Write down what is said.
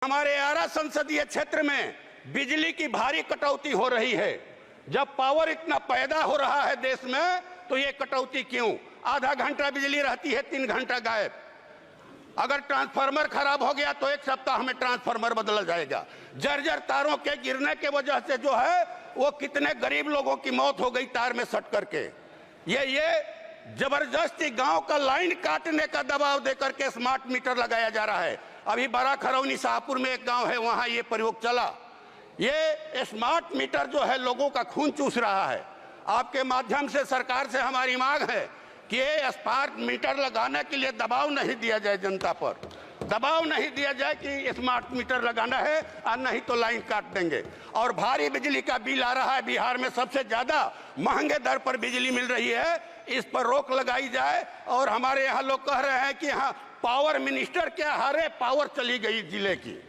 हमारे आरा संसदीय क्षेत्र में बिजली की भारी कटौती हो रही है। जब पावर इतना पैदा हो रहा है देश में, तो ये कटौती क्यों? आधा घंटा बिजली रहती है, 3 घंटा गायब। अगर ट्रांसफार्मर खराब हो गया तो 1 सप्ताह में ट्रांसफार्मर बदला जाएगा। जर्जर तारों के गिरने के वजह से जो है वो कितने गरीब लोगों की मौत हो गई तार में सट करके। ये जबरदस्ती गांव का लाइन काटने का दबाव देकर के स्मार्ट मीटर लगाया जा रहा है। अभी बड़ा खरौनी शाहपुर में एक गांव है, वहां ये प्रयोग चला। ये स्मार्ट मीटर जो है लोगों का खून चूस रहा है। आपके माध्यम से सरकार से हमारी मांग है कि ये स्मार्ट मीटर लगाने के लिए दबाव नहीं दिया जाए, जनता पर दबाव नहीं दिया जाए कि स्मार्ट मीटर लगाना है और नहीं तो लाइन काट देंगे। और भारी बिजली का बिल आ रहा है, बिहार में सबसे ज्यादा महंगे दर पर बिजली मिल रही है, इस पर रोक लगाई जाए। और हमारे यहाँ लोग कह रहे हैं कि हाँ पावर मिनिस्टर क्या, हरे पावर चली गई जिले की।